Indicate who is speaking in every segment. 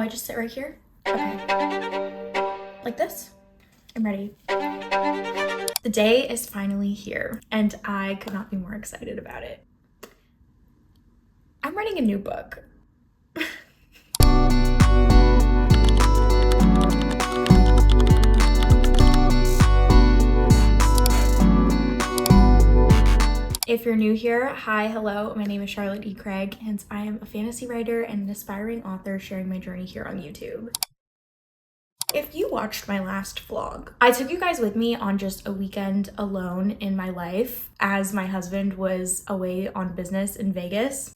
Speaker 1: I just sit right here? Okay. Like this? I'm ready. The day is finally here, and I could not be more excited about it. I'm writing a new book. If you're new here, hi, hello, my name is Charlotte E. Craig, and I am a fantasy writer and an aspiring author sharing my journey here on YouTube. If you watched my last vlog, I took you guys with me on just a weekend alone in my life as my husband was away on business in Vegas.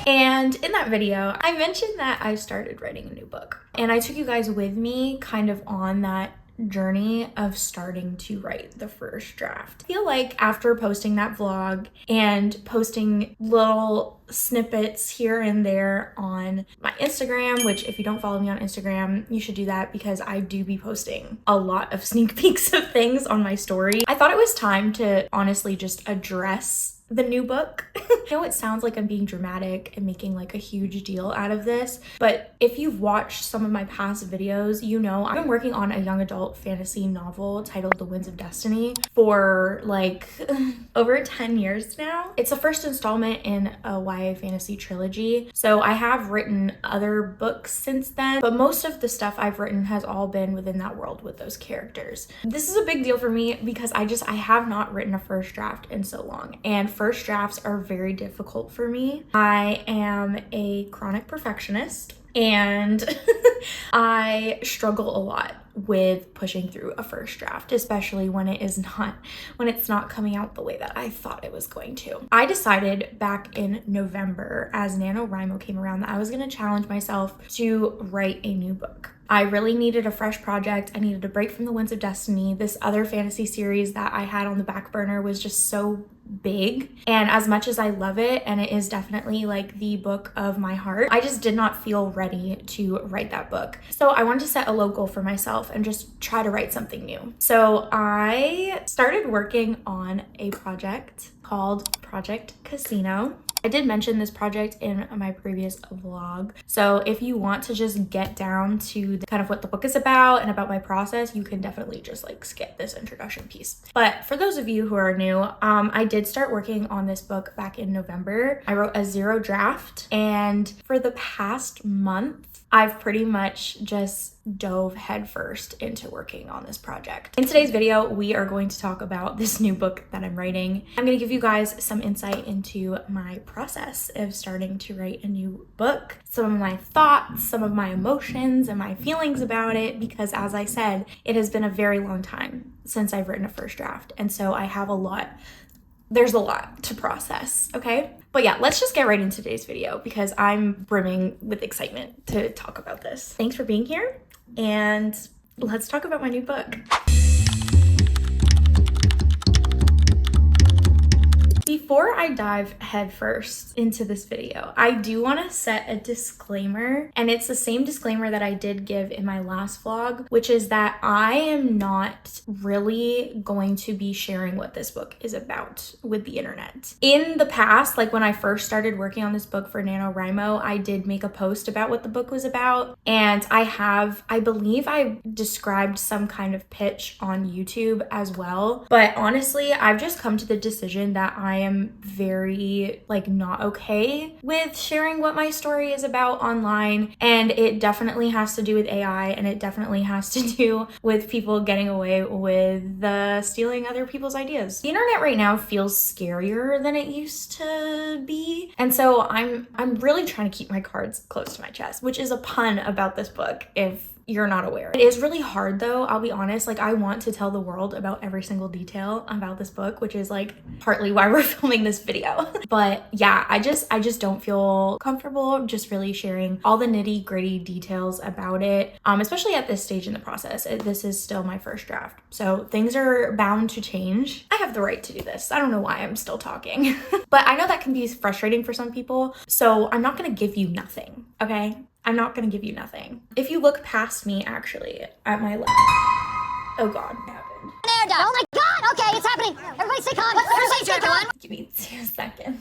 Speaker 1: And in that video, I mentioned that I started writing a new book. And I took you guys with me kind of on that journey of starting to write the first draft. I feel like after posting that vlog and posting little snippets here and there on my Instagram, which if you don't follow me on Instagram, you should do that because I do be posting a lot of sneak peeks of things on my story. I thought it was time to honestly just address the new book. I know it sounds like I'm being dramatic and making like a huge deal out of this, but if you've watched some of my past videos, you know I've been working on a young adult fantasy novel titled The Winds of Destiny for like over 10 years now. It's the first installment in a YA fantasy trilogy, so I have written other books since then, but most of the stuff I've written has all been within that world with those characters. This is a big deal for me because I have not written a first draft in so long, and first drafts are very difficult for me. I am a chronic perfectionist and I struggle a lot with pushing through a first draft, especially when it's not coming out the way that I thought it was going to. I decided back in November as NaNoWriMo came around that I was going to challenge myself to write a new book. I really needed a fresh project. I needed a break from The Winds of Destiny. This other fantasy series that I had on the back burner was just so big, and as much as I love it and it is definitely like the book of my heart, I just did not feel ready to write that book. So I wanted to set a low goal for myself and just try to write something new. So I started working on a project called Project Casino. I did mention this project in my previous vlog, so if you want to just get down to kind of what the book is about and about my process, you can definitely just like skip this introduction piece. But for those of you who are new, I did start working on this book back in November. I wrote a 0 draft, and for the past month, I've pretty much just dove headfirst into working on this project. In today's video, we are going to talk about this new book that I'm writing. I'm going to give you guys some insight into my process of starting to write a new book, some of my thoughts, some of my emotions, and my feelings about it, because as I said, it has been a very long time since I've written a first draft, and so I have there's a lot to process, okay? But yeah, let's just get right into today's video because I'm brimming with excitement to talk about this. Thanks for being here, and let's talk about my new book. Before I dive headfirst into this video, I do want to set a disclaimer, and it's the same disclaimer that I did give in my last vlog, which is that I am not really going to be sharing what this book is about with the internet. In the past, like when I first started working on this book for NaNoWriMo, I did make a post about what the book was about, and I believe I described some kind of pitch on YouTube as well, but honestly, I've just come to the decision that I am very not okay with sharing what my story is about online, and it definitely has to do with AI, and it definitely has to do with people getting away with stealing other people's ideas. The internet right now feels scarier than it used to be, and so I'm really trying to keep my cards close to my chest, which is a pun about this book if you're not aware. It is really hard though, I'll be honest. I want to tell the world about every single detail about this book, which is partly why we're filming this video. But yeah, I just don't feel comfortable just really sharing all the nitty gritty details about it, especially at this stage in the process. This is still my first draft, so things are bound to change. I have the right to do this. I don't know why I'm still talking. But I know that can be frustrating for some people, so I'm not gonna give you nothing, okay? I'm not gonna give you nothing. If you look past me, actually, at my left. Oh God, what happened?
Speaker 2: Oh my God, okay, it's happening. Everybody stay calm. Everybody stay calm.
Speaker 1: Give me 2 seconds.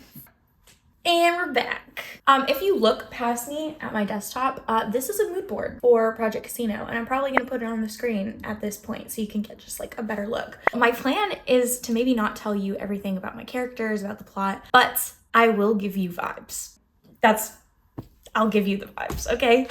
Speaker 1: And we're back. If you look past me at my desktop, this is a mood board for Project Casino, and I'm probably gonna put it on the screen at this point so you can get just like a better look. My plan is to maybe not tell you everything about my characters, about the plot, but I will give you vibes. I'll give you the vibes, okay?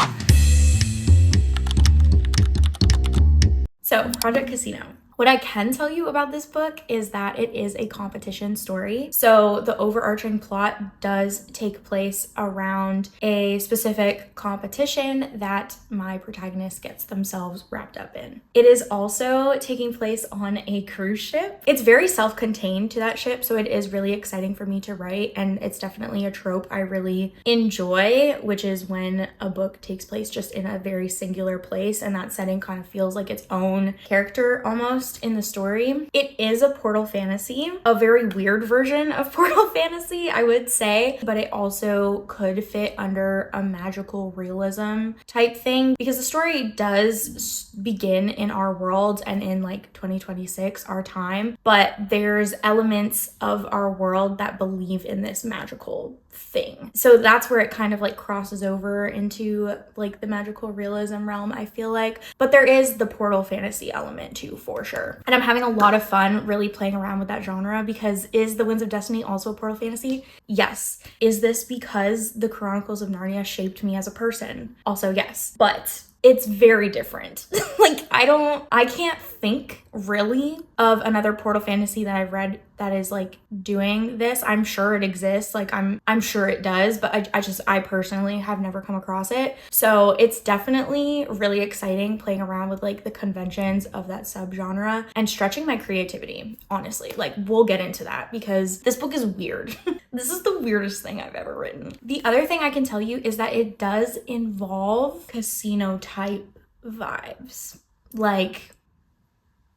Speaker 1: So, Project Casino. What I can tell you about this book is that it is a competition story. So the overarching plot does take place around a specific competition that my protagonist gets themselves wrapped up in. It is also taking place on a cruise ship. It's very self-contained to that ship, so it is really exciting for me to write, and it's definitely a trope I really enjoy, which is when a book takes place just in a very singular place and that setting kind of feels like its own character almost in the story. It is a portal fantasy, a very weird version of portal fantasy, I would say, but it also could fit under a magical realism type thing because the story does begin in our world and in like 2026, our time, but there's elements of our world that believe in this magical thing. So that's where it kind of like crosses over into like the magical realism realm, I feel like. But there is the portal fantasy element too, for sure. And I'm having a lot of fun really playing around with that genre because is The Winds of Destiny also a portal fantasy? Yes. Is this because the Chronicles of Narnia shaped me as a person? Also yes. But it's very different. Like I can't think really of another portal fantasy that I've read that is like doing this. I'm sure it exists, like I'm sure it does, but I personally have never come across it. So it's definitely really exciting playing around with like the conventions of that subgenre and stretching my creativity, honestly. Like we'll get into that because this book is weird. This is the weirdest thing I've ever written. The other thing I can tell you is that it does involve casino type vibes. Like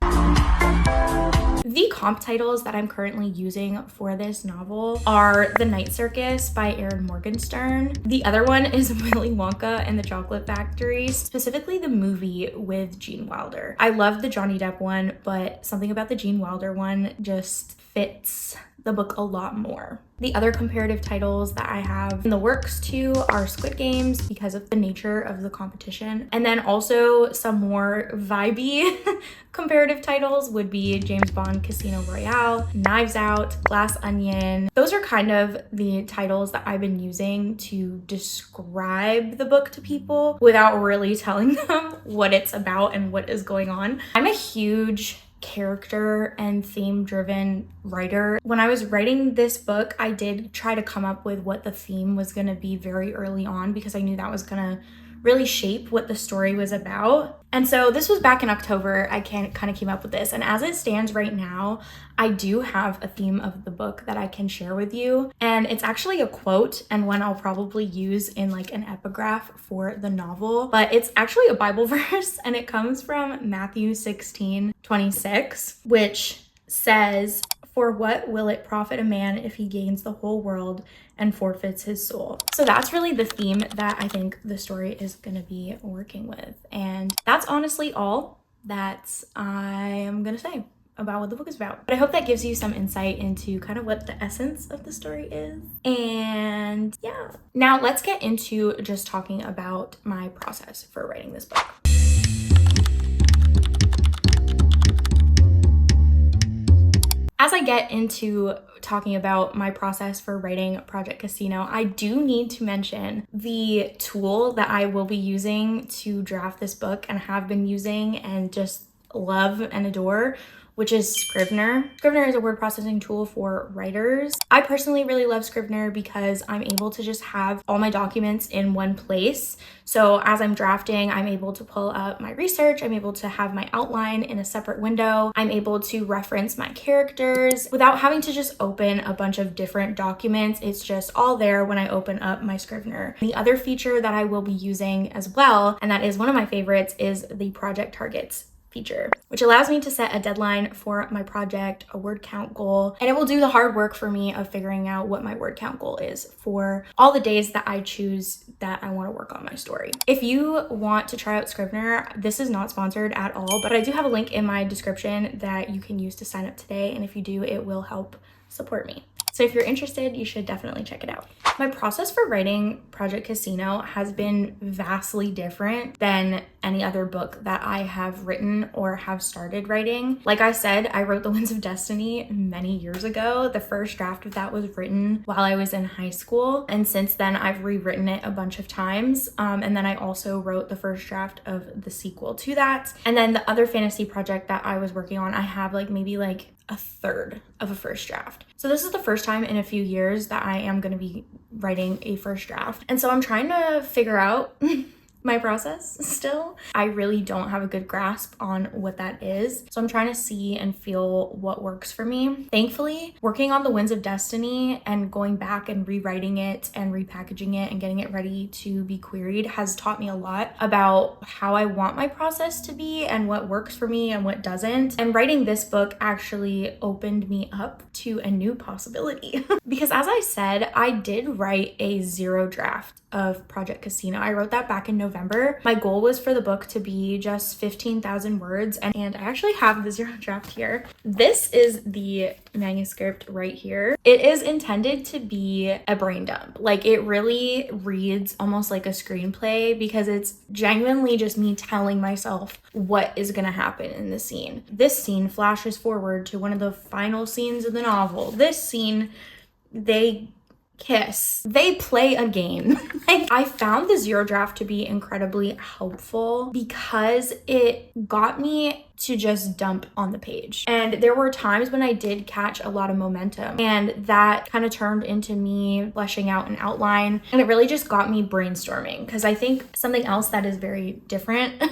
Speaker 1: the comp titles that I'm currently using for this novel are The Night Circus by Erin Morgenstern. The other one is Willy Wonka and the Chocolate Factory, specifically the movie with Gene Wilder. I love the Johnny Depp one, but something about the Gene Wilder one just fits the book a lot more. The other comparative titles that I have in the works too are Squid Games because of the nature of the competition. And then also some more vibey comparative titles would be James Bond Casino Royale, Knives Out, Glass Onion. Those are kind of the titles that I've been using to describe the book to people without really telling them what it's about and what is going on. I'm a huge character and theme driven writer. When I was writing this book, I did try to come up with what the theme was going to be very early on because I knew that was going to really shape what the story was about. And so this was back in October, I kind of came up with this. And as it stands right now, I do have a theme of the book that I can share with you. And it's actually a quote and one I'll probably use in like an epigraph for the novel. But it's actually a Bible verse and it comes from Matthew 16:26, which says, "For what will it profit a man if he gains the whole world and forfeits his soul?" So that's really the theme that I think the story is going to be working with. And that's honestly all that I am going to say about what the book is about. But I hope that gives you some insight into kind of what the essence of the story is. And yeah, now let's get into just talking about my process for writing this book. As I get into talking about my process for writing Project Casino, I do need to mention the tool that I will be using to draft this book and have been using and just love and adore, which is Scrivener. Scrivener is a word processing tool for writers. I personally really love Scrivener because I'm able to just have all my documents in one place. So as I'm drafting, I'm able to pull up my research. I'm able to have my outline in a separate window. I'm able to reference my characters without having to just open a bunch of different documents. It's just all there when I open up my Scrivener. The other feature that I will be using as well, and that is one of my favorites, is the project targets feature, which allows me to set a deadline for my project, a word count goal, and it will do the hard work for me of figuring out what my word count goal is for all the days that I choose that I want to work on my story. If you want to try out Scrivener, this is not sponsored at all, but I do have a link in my description that you can use to sign up today, and if you do, it will help support me. So if you're interested, you should definitely check it out. My process for writing Project Casino has been vastly different than any other book that I have written or have started writing. Like I said, I wrote The Winds of Destiny many years ago. The first draft of that was written while I was in high school. And since then, I've rewritten it a bunch of times. And then I also wrote the first draft of the sequel to that. And then the other fantasy project that I was working on, I have maybe a third of a first draft. So this is the first time in a few years that I am going to be writing a first draft. And so I'm trying to figure out my process still. I really don't have a good grasp on what that is. So I'm trying to see and feel what works for me. Thankfully, working on The Winds of Destiny and going back and rewriting it and repackaging it and getting it ready to be queried has taught me a lot about how I want my process to be and what works for me and what doesn't. And writing this book actually opened me up to a new possibility. Because as I said, I did write a 0 draft of Project Casino. I wrote that back in November. My goal was for the book to be just 15,000 words, and I actually have the 0 draft here. This is the manuscript right here. It is intended to be a brain dump. It really reads almost like a screenplay because it's genuinely just me telling myself what is gonna happen in the scene. This scene flashes forward to one of the final scenes of the novel. This scene, they kiss. They play a game. I found the 0 draft to be incredibly helpful because it got me to just dump on the page. And there were times when I did catch a lot of momentum, and that kind of turned into me fleshing out an outline, and it really just got me brainstorming. Because I think something else that is very different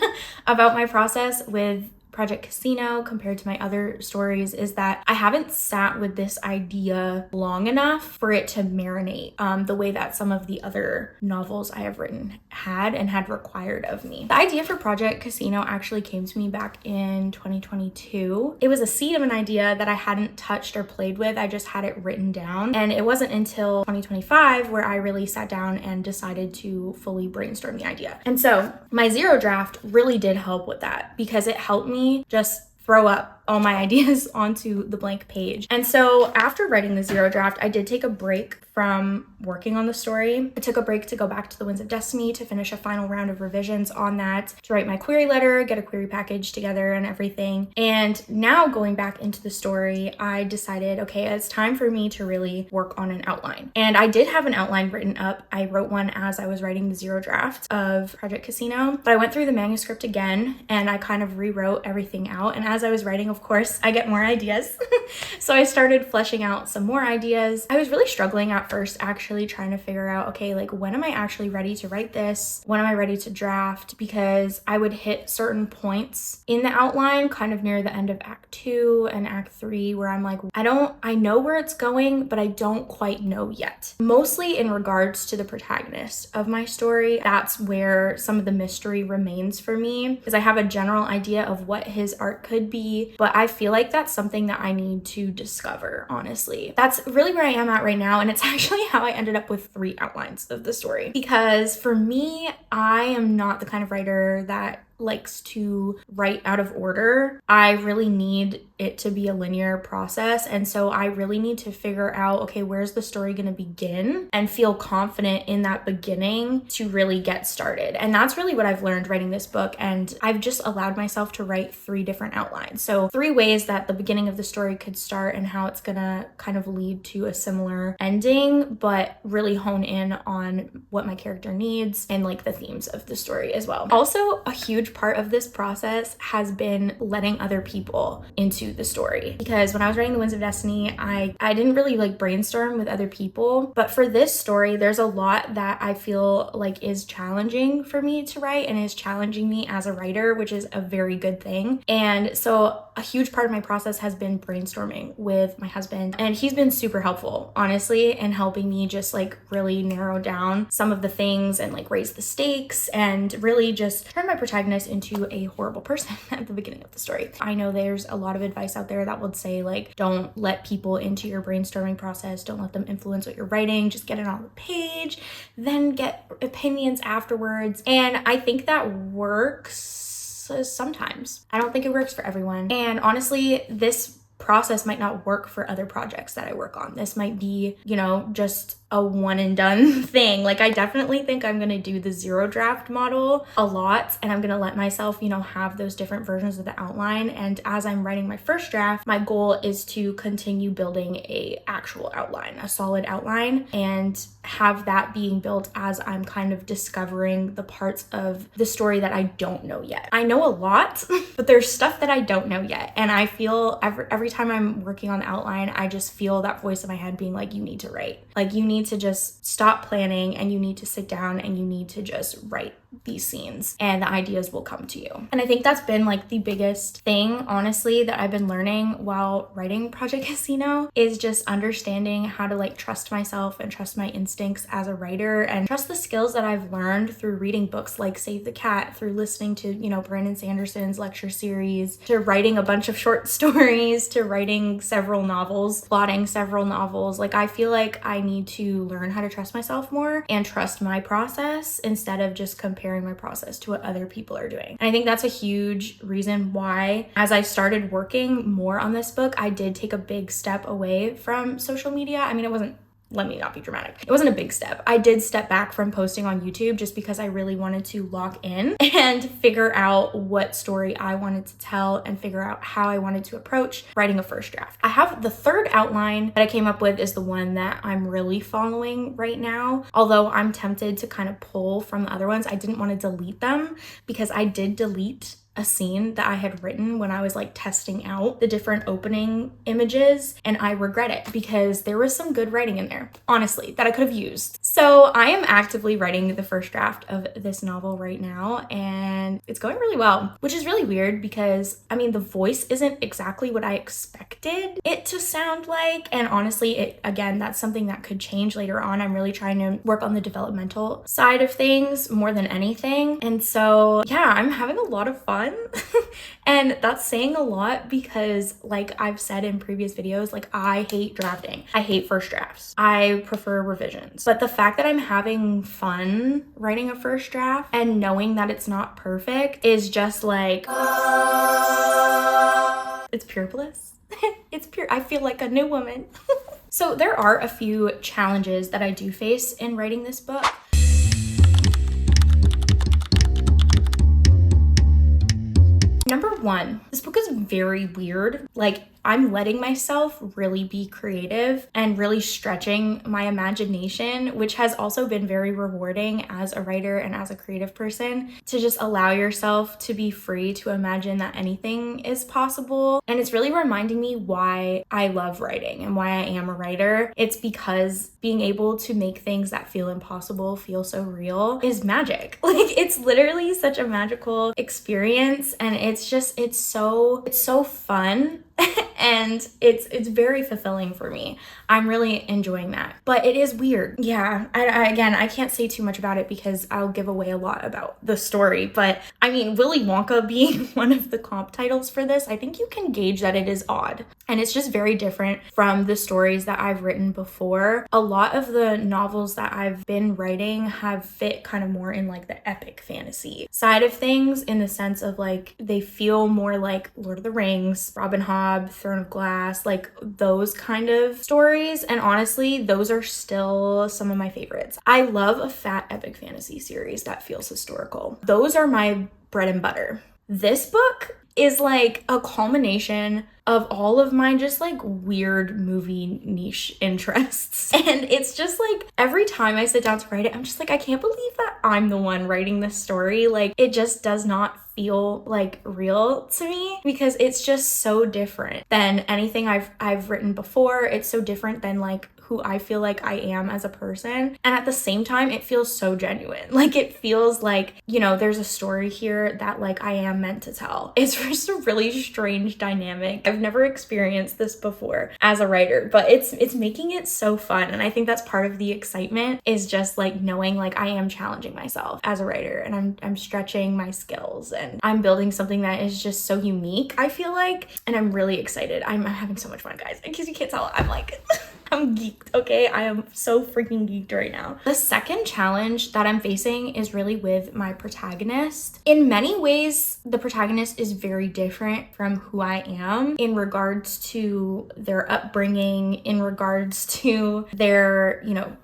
Speaker 1: about my process with Project Casino compared to my other stories is that I haven't sat with this idea long enough for it to marinate the way that some of the other novels I have written had required of me. The idea for Project Casino actually came to me back in 2022. It was a seed of an idea that I hadn't touched or played with. I just had it written down. And it wasn't until 2025 where I really sat down and decided to fully brainstorm the idea. And so my 0 draft really did help with that because it helped me just throw up all my ideas onto the blank page. And so after writing the 0 draft, I did take a break from working on the story. I took a break to go back to The Winds of Destiny to finish a final round of revisions on that, to write my query letter, get a query package together and everything. And now going back into the story, I decided, okay, it's time for me to really work on an outline. And I did have an outline written up. I wrote one as I was writing the 0 draft of Project Casino, but I went through the manuscript again and I kind of rewrote everything out. And as I was writing, of course, I get more ideas. So I started fleshing out some more ideas. I was really struggling at first, actually trying to figure out, okay, when am I actually ready to write this? When am I ready to draft? Because I would hit certain points in the outline kind of near the end of Act 2 and Act 3 where I'm like, I know where it's going, but I don't quite know yet. Mostly in regards to the protagonist of my story. That's where some of the mystery remains for me, because I have a general idea of what his arc could be, but I feel like that's something that I need to discover, honestly. That's really where I am at right now, and it's actually how I ended up with 3 outlines of the story. Because for me, I am not the kind of writer that likes to write out of order. I really need it to be a linear process. And so I really need to figure out, okay, where's the story going to begin, and feel confident in that beginning to really get started. And that's really what I've learned writing this book. And I've just allowed myself to write 3 different outlines. So 3 ways that the beginning of the story could start and how it's going to kind of lead to a similar ending, but really hone in on what my character needs and the themes of the story as well. Also, a huge part of this process has been letting other people into the story, because when I was writing The Winds of Destiny, I didn't really brainstorm with other people, but for this story there's a lot that I feel is challenging for me to write and is challenging me as a writer, which is a very good thing. And so a huge part of my process has been brainstorming with my husband, and he's been super helpful, honestly, in helping me just really narrow down some of the things and raise the stakes and really just turn my protagonist into a horrible person at the beginning of the story. I know there's a lot of advice out there that would say don't let people into your brainstorming process, don't let them influence what you're writing, just get it on the page, then get opinions afterwards. And I think that works sometimes. I don't think it works for everyone. And honestly, this process might not work for other projects that I work on. This might be, you know, just a one and done thing. Like I definitely think I'm gonna do the 0 draft model a lot, and I'm gonna let myself, you know, have those different versions of the outline. And as I'm writing my first draft, my goal is to continue building a actual outline, a solid outline, and have that being built as I'm kind of discovering the parts of the story that I don't know yet. I know a lot, but there's stuff that I don't know yet. And I feel every time I'm working on the outline, I just feel that voice in my head being like, you need to write. Like you need to just stop planning and you need to sit down and you need to just write these scenes and the ideas will come to you. And I think that's been like the biggest thing, honestly, that I've been learning while writing Project Casino is just understanding how to like trust myself and trust my instincts as a writer and trust the skills that I've learned through reading books like Save the Cat, through listening to, you know, Brandon Sanderson's lecture series, to writing a bunch of short stories, to writing several novels, plotting several novels. Like I feel like I need to learn how to trust myself more and trust my process instead of just comparing my process to what other people are doing. And I think that's a huge reason why, as I started working more on this book, I did take a big step away from social media. I mean, it wasn't, let me not be dramatic. It wasn't a big step. I did step back from posting on YouTube just because I really wanted to lock in and figure out what story I wanted to tell and figure out how I wanted to approach writing a first draft. I have the third outline that I came up with is the one that I'm really following right now. Although I'm tempted to kind of pull from the other ones, I didn't want to delete them because I did delete a scene that I had written when I was like testing out the different opening images, and I regret it because there was some good writing in there, honestly, that I could have used. So I am actively writing the first draft of this novel right now, and it's going really well, which is really weird because I mean the voice isn't exactly what I expected it to sound like, and honestly again that's something that could change later on. I'm really trying to work on the developmental side of things more than anything, and so yeah, I'm having a lot of fun. And that's saying a lot because like I've said in previous videos, like I hate drafting. I hate first drafts. I prefer revisions. But the fact that I'm having fun writing a first draft and knowing that it's not perfect is just like, it's pure bliss. It's pure, I feel like a new woman. So there are a few challenges that I do face in writing this book. Number one, this book is very weird. Like I'm letting myself really be creative and really stretching my imagination, which has also been very rewarding as a writer and as a creative person, to just allow yourself to be free to imagine that anything is possible. And it's really reminding me why I love writing and why I am a writer. It's because being able to make things that feel impossible feel so real is magic. Like it's literally such a magical experience, and it's so fun. And it's very fulfilling for me. I'm really enjoying that, but it is weird. Yeah, I can't say too much about it because I'll give away a lot about the story, but I mean, Willy Wonka being one of the comp titles for this, I think you can gauge that it is odd. And it's just very different from the stories that I've written before. A lot of the novels that I've been writing have fit kind of more in like the epic fantasy side of things, in the sense of like they feel more like Lord of the Rings, Robin Hobb, Throne of Glass, like those kind of stories. And honestly, those are still some of my favorites. I love a fat epic fantasy series that feels historical. Those are my bread and butter. This book is like a culmination of all of my just like weird movie niche interests. And it's just like every time I sit down to write it, I'm just like, I can't believe that I'm the one writing this story. Like it just does not feel like real to me because it's just so different than anything I've written before. It's so different than like who I feel like I am as a person. And at the same time, it feels so genuine. Like it feels like, you know, there's a story here that like I am meant to tell. It's just a really strange dynamic. I've never experienced this before as a writer, but it's making it so fun. And I think that's part of the excitement, is just like knowing like I am challenging myself as a writer, and I'm stretching my skills, and I'm building something that is just so unique, I feel like, and I'm really excited. I'm having so much fun, guys. In case you can't tell, I'm like I'm geeked, okay? I am so freaking geeked right now. The second challenge that I'm facing is really with my protagonist. In many ways, the protagonist is very different from who I am in regards to their upbringing, in regards to their,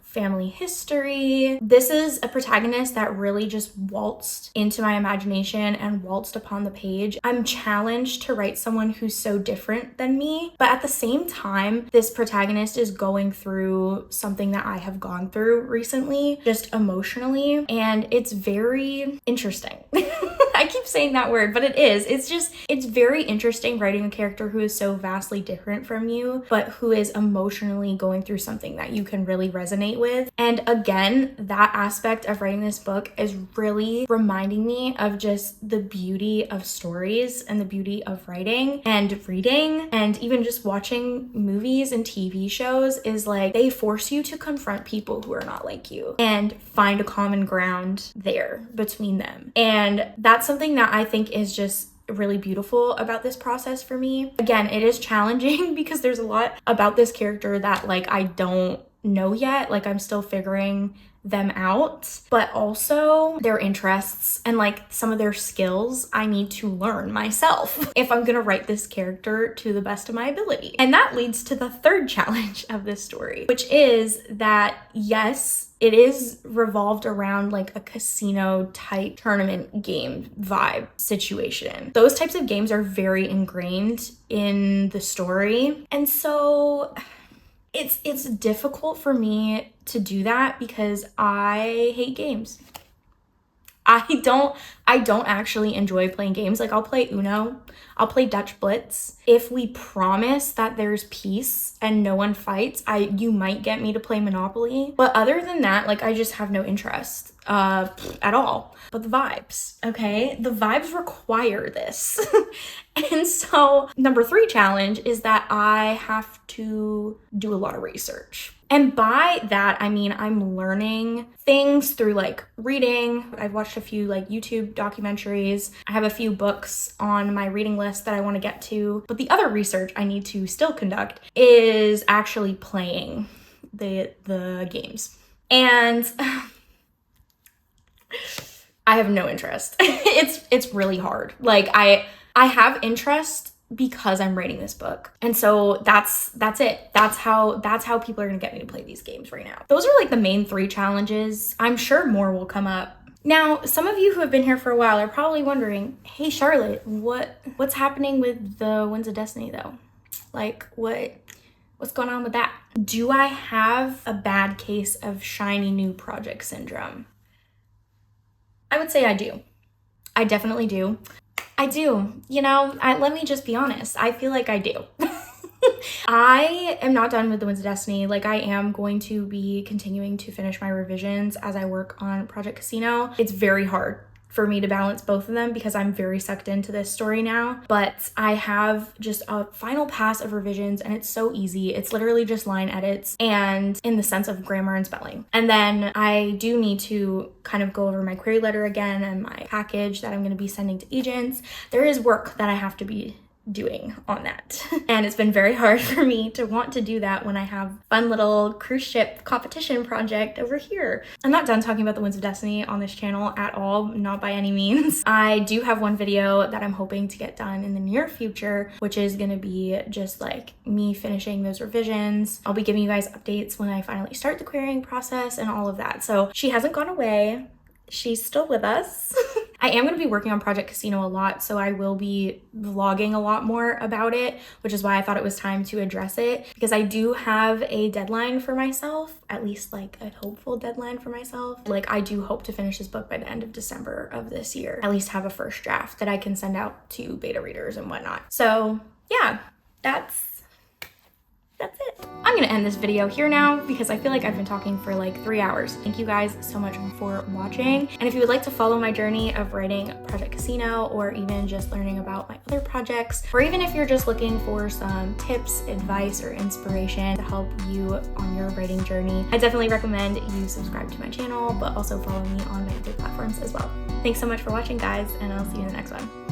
Speaker 1: family history. This is a protagonist that really just waltzed into my imagination and waltzed upon the page. I'm challenged to write someone who's so different than me, but at the same time, this protagonist is going through something that I have gone through recently, just emotionally, and it's very interesting. I keep saying that word, but it is. It's very interesting writing a character who is so vastly different from you, but who is emotionally going through something that you can really resonate with. And again, that aspect of writing this book is really reminding me of just the beauty of stories and the beauty of writing and reading, and even just watching movies and TV shows is like they force you to confront people who are not like you and find a common ground there between them. And that's something that I think is just really beautiful about this process for me. Again, it is challenging because there's a lot about this character that I don't know yet. I'm still figuring them out, but also their interests and some of their skills I need to learn myself if I'm gonna write this character to the best of my ability. And that leads to the third challenge of this story, which is that yes, it is revolved around a casino type tournament game vibe situation. Those types of games are very ingrained in the story. And so it's difficult for me to do that because I hate games. I don't actually enjoy playing games. I'll play Uno, I'll play Dutch Blitz. If we promise that there's peace and no one fights, you might get me to play Monopoly. But other than that, I just have no interest at all. But the vibes, okay? The vibes require this. And so number 3 challenge is that I have to do a lot of research. And by that, I mean, I'm learning things through reading. I've watched a few YouTube documentaries. I have a few books on my reading list that I want to get to. But the other research I need to still conduct is actually playing the games. And I have no interest. It's really hard. I have interest because I'm writing this book. And so that's it. That's how people are gonna get me to play these games right now. Those are the main 3 challenges. I'm sure more will come up. Now, some of you who have been here for a while are probably wondering, hey Charlotte, what's happening with the Winds of Destiny though? What's going on with that? Do I have a bad case of shiny new project syndrome? I would say I do. I definitely do. I do. Let me just be honest. I feel like I do. I am not done with the Winds of Destiny. I am going to be continuing to finish my revisions as I work on Project Casino. It's very hard for me to balance both of them because I'm very sucked into this story now, but I have just a final pass of revisions and it's so easy. It's literally just line edits and in the sense of grammar and spelling. And then I do need to kind of go over my query letter again and my package that I'm going to be sending to agents. There is work that I have to be doing on that. And it's been very hard for me to want to do that when I have fun little cruise ship competition project over here. I'm not done talking about the Winds of Destiny on this channel at all, not by any means. I do have one video that I'm hoping to get done in the near future, which is gonna be just me finishing those revisions. I'll be giving you guys updates when I finally start the querying process and all of that. So she hasn't gone away. She's still with us. I am going to be working on Project Casino a lot, so I will be vlogging a lot more about it, which is why I thought it was time to address it, because I do have a deadline for myself, at least a hopeful deadline for myself. I do hope to finish this book by the end of December of this year, at least have a first draft that I can send out to beta readers and whatnot. So yeah, that's it. I'm gonna end this video here now because I feel like I've been talking for 3 hours. Thank you guys so much for watching. And if you would like to follow my journey of writing Project Casino, or even just learning about my other projects, or even if you're just looking for some tips, advice, or inspiration to help you on your writing journey, I definitely recommend you subscribe to my channel, but also follow me on my other platforms as well. Thanks so much for watching, guys, and I'll see you in the next one.